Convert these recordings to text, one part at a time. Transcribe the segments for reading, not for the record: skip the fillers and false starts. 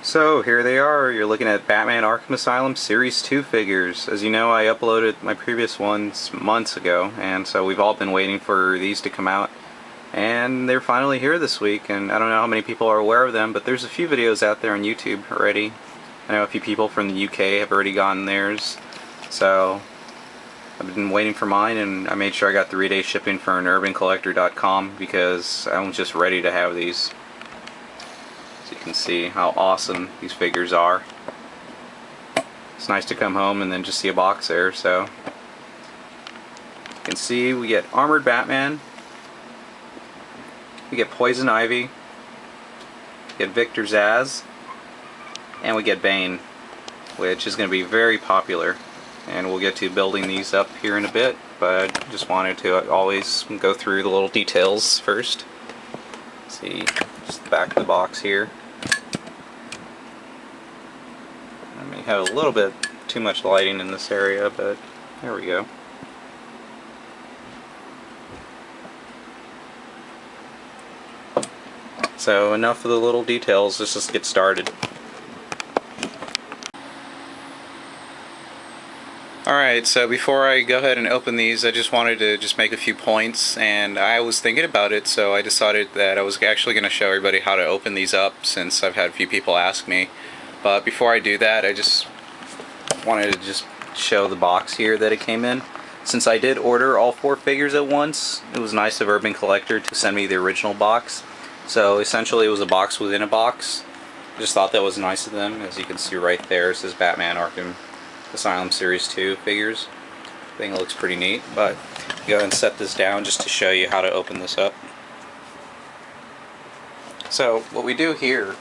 So here they are. You're looking at Batman Arkham Asylum Series 2 figures. As you know, I uploaded my previous ones months ago, and so we've all been waiting for these to come out. And they're finally here this week, and I don't know how many people are aware of them, but there's a few videos out there on YouTube already. I know a few people from the UK have already gotten theirs, so I've been waiting for mine, and I made sure I got 3-day shipping for UrbanCollector.com because I'm just ready to have these. So you can see how awesome these figures are. It's nice to come home and then just see a box there. So you can see we get Armored Batman, we get Poison Ivy, we get Victor Zsasz, and we get Bane, which is going to be very popular. And we'll get to building these up here in a bit, but just wanted to always go through the little details first. See, just the back of the box here. I may have a little bit too much lighting in this area, but there we go. So enough of the little details, let's just get started. Alright, so before I go ahead and open these, I just wanted to just make a few points, and I was thinking about it, so I decided that I was actually going to show everybody how to open these up, since I've had a few people ask me. But before I do that, I just wanted to just show the box here that it came in. Since I did order all 4 figures at once, it was nice of Urban Collector to send me the original box. So essentially it was a box within a box. I just thought that was nice of them. As you can see right there, it says Batman Arkham Asylum Series 2 figures. I think it looks pretty neat, but go ahead and set this down just to show you how to open this up. So what we do here,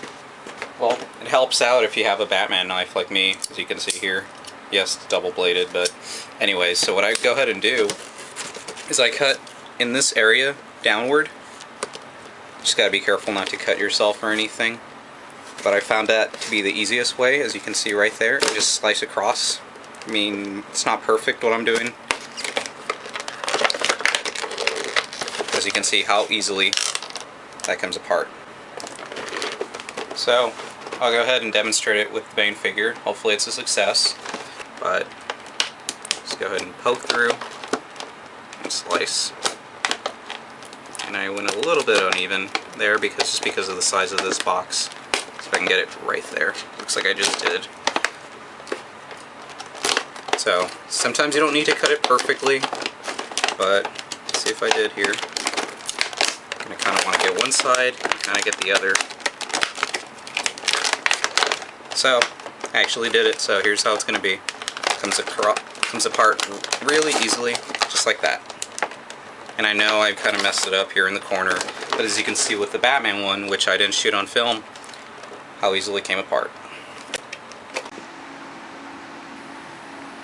well, it helps out if you have a Batman knife like me, as you can see here. Yes, it's double bladed, but anyways, so what I go ahead and do is I cut in this area downward. Just gotta be careful not to cut yourself or anything. But I found that to be the easiest way, as you can see right there. Just slice across. I mean, it's not perfect what I'm doing. As you can see how easily that comes apart. So, I'll go ahead and demonstrate it with the Bane figure. Hopefully it's a success. But, just go ahead and poke through and slice. And I went a little bit uneven there just because of the size of this box. If I can get it right there. Looks like I just did. So, sometimes you don't need to cut it perfectly, but let's see if I did here. I kind of want to get one side, kind of get the other. So, I actually did it, so here's how it's going to be. Comes apart really easily, just like that. And I know I've kind of messed it up here in the corner, but as you can see with the Batman one, which I didn't shoot on film, how easily it came apart.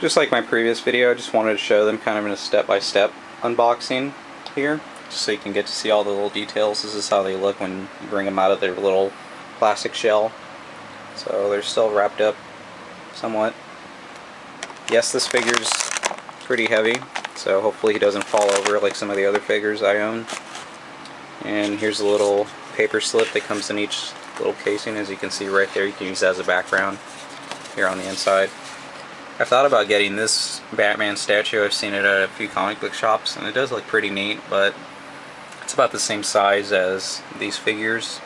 Just like my previous video, I just wanted to show them kind of in a step-by-step unboxing here, just so you can get to see all the little details. This is how they look when you bring them out of their little plastic shell. So they're still wrapped up somewhat. Yes, this figure's pretty heavy, so hopefully he doesn't fall over like some of the other figures I own. And here's a little paper slip that comes in each little casing, as you can see right there. You can use that as a background here on the inside. I've thought about getting this Batman statue. I've seen it at a few comic book shops, and it does look pretty neat, but it's about the same size as these figures,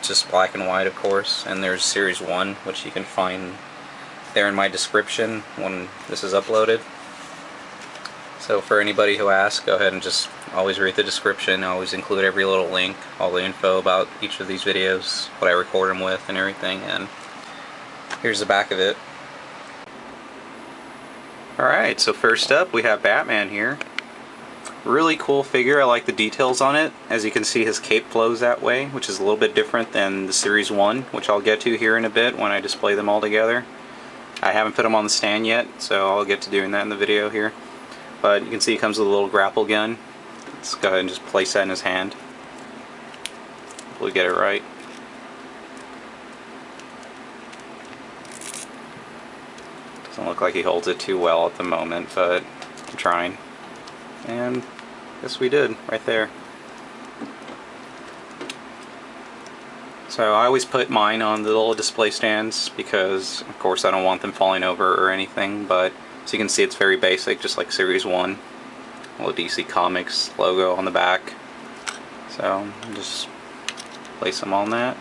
just black and white, of course. And there's Series 1, which you can find there in my description when this is uploaded. So for anybody who asks, go ahead and just always read the description. I always include every little link, all the info about each of these videos, what I record them with and everything. And here's the back of it. Alright, so first up we have Batman here. Really cool figure. I like the details on it. As you can see, his cape flows that way, which is a little bit different than the Series 1, which I'll get to here in a bit when I display them all together. I haven't put them on the stand yet, so I'll get to doing that in the video here. But you can see he comes with a little grapple gun. Let's go ahead and just place that in his hand. We'll get it right. Doesn't look like he holds it too well at the moment, but I'm trying. And yes, we did, right there. So I always put mine on the little display stands because, of course, I don't want them falling over or anything, but as you can see, it's very basic, just like Series 1. Little DC Comics logo on the back. So just place them on that,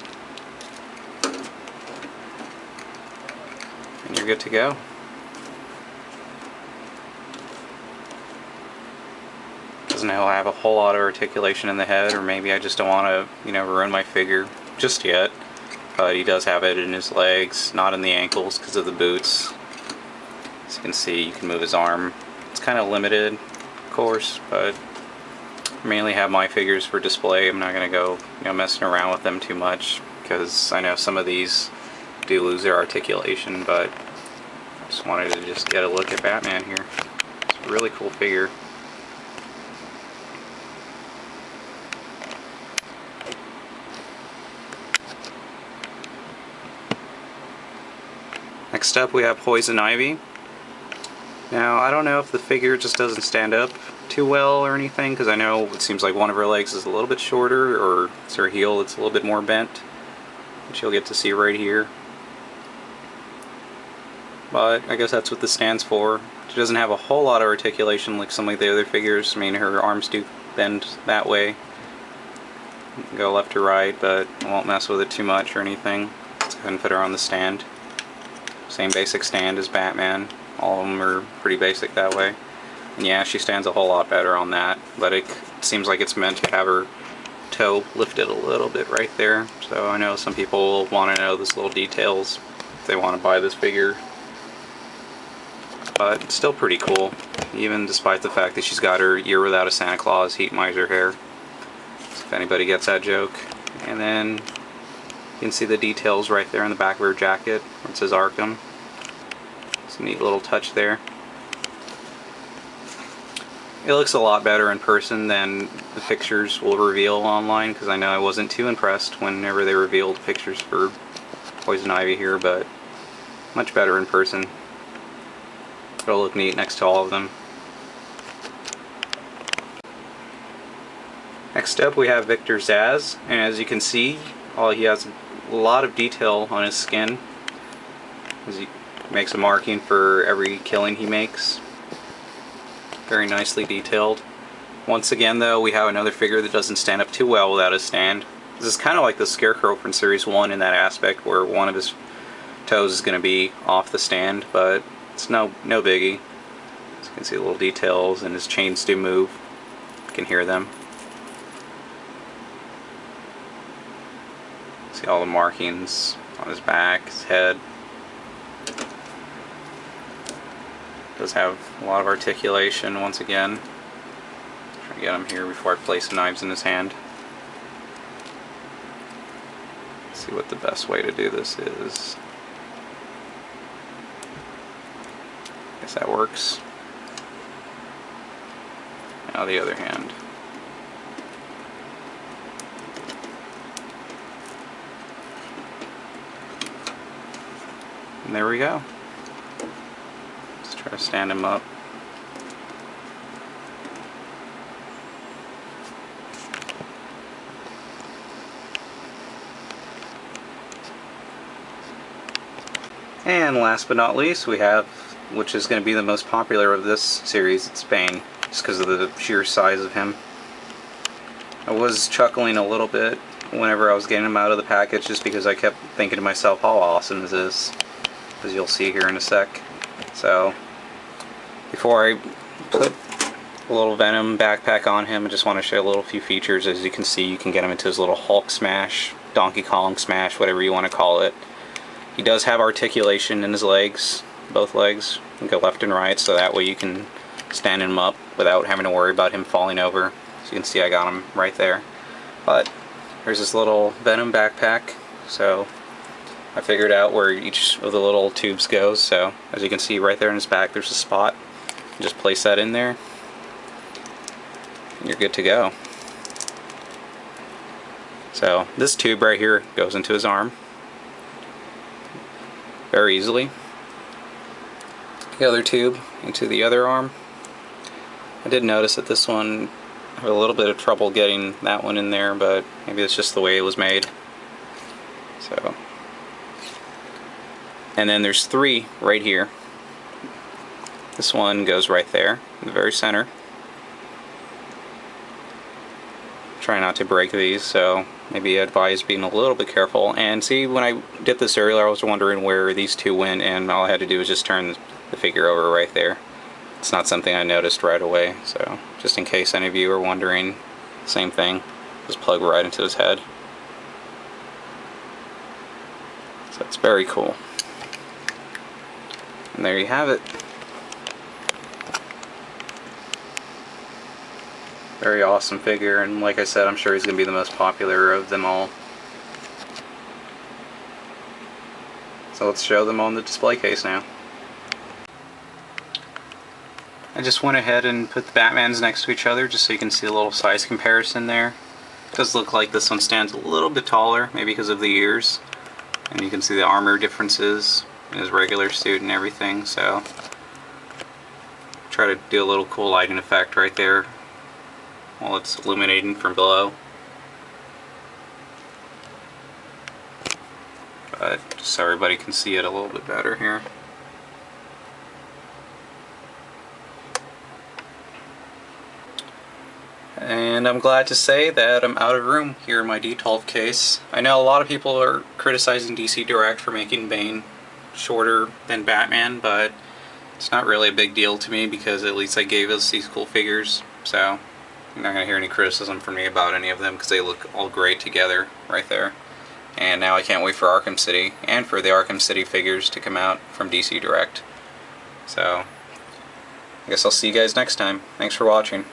and you're good to go. Doesn't have a whole lot of articulation in the head, or maybe I just don't want to, ruin my figure just yet. But he does have it in his legs, not in the ankles because of the boots. As you can see, you can move his arm. It's kind of limited, of course, but I mainly have my figures for display. I'm not going to go, messing around with them too much because I know some of these do lose their articulation, but I just wanted to just get a look at Batman here. It's a really cool figure. Next up we have Poison Ivy. Now I don't know if the figure just doesn't stand up too well or anything, because I know it seems like one of her legs is a little bit shorter, or it's her heel that's a little bit more bent, which you'll get to see right here. But I guess that's what this stands for. She doesn't have a whole lot of articulation like some of the other figures. I mean, her arms do bend that way, go left to right, but I won't mess with it too much or anything. Let's go ahead and put her on the stand. Same basic stand as Batman. All of them are pretty basic that way. And yeah, she stands a whole lot better on that, but it seems like it's meant to have her toe lifted a little bit right there. So I know some people will want to know those little details if they want to buy this figure. But it's still pretty cool, even despite the fact that she's got her Year Without a Santa Claus heat miser hair. So if anybody gets that joke. And then you can see the details right there in the back of her jacket where it says Arkham. It's a neat little touch there. It looks a lot better in person than the pictures will reveal online, because I know I wasn't too impressed whenever they revealed pictures for Poison Ivy here, but much better in person. It'll look neat next to all of them. Next up we have Victor Zsasz, and as you can see, he has a lot of detail on his skin, as he makes a marking for every killing he makes. Very nicely detailed. Once again though, we have another figure that doesn't stand up too well without a stand. This is kind of like the Scarecrow from Series 1 in that aspect, where one of his toes is going to be off the stand, but it's no biggie. As you can see the little details, and his chains do move. You can hear them. See all the markings on his back, his head. Does have a lot of articulation once again. Try to get him here before I place the knives in his hand. Let's see what the best way to do this is. Guess that works. Now the other hand. And there we go. Let's try to stand him up. And last but not least, we have, which is going to be the most popular of this series, it's Bane, just because of the sheer size of him. I was chuckling a little bit whenever I was getting him out of the package, just because I kept thinking to myself, how awesome is this? As you'll see here in a sec. So, before I put a little Venom backpack on him, I just want to show a little few features. As you can see, you can get him into his little Hulk smash, Donkey Kong smash, whatever you want to call it. He does have articulation in his legs, both legs. You can go left and right, so that way you can stand him up without having to worry about him falling over. As you can see, I got him right there. But there's this little Venom backpack, so I figured out where each of the little tubes goes. So as you can see right there in his back, there's a spot. Just place that in there, and you're good to go. So this tube right here goes into his arm very easily. The other tube into the other arm. I did notice that this one, I had a little bit of trouble getting that one in there, but maybe it's just the way it was made. So, and then there's 3 right here. This one goes right there in the very center. Try not to break these, so maybe advise being a little bit careful. And see, when I did this earlier, I was wondering where these 2 went, and all I had to do was just turn the figure over right there. It's not something I noticed right away, so just in case any of you are wondering, same thing, just plug right into his head. So it's very cool. And there you have it. Very awesome figure, and like I said, I'm sure he's going to be the most popular of them all. So let's show them on the display case now. I just went ahead and put the Batmans next to each other just so you can see a little size comparison there. It does look like this one stands a little bit taller, maybe because of the ears. And you can see the armor differences in his regular suit and everything, so try to do a little cool lighting effect right there while it's illuminating from below. But just so everybody can see it a little bit better here. And I'm glad to say that I'm out of room here in my D12 case. I know a lot of people are criticizing DC Direct for making Bane shorter than Batman, but it's not really a big deal to me because at least I gave us these cool figures, so you're not going to hear any criticism from me about any of them because they look all great together right there. And now I can't wait for Arkham City and for the Arkham City figures to come out from DC Direct. So I guess I'll see you guys next time. Thanks for watching.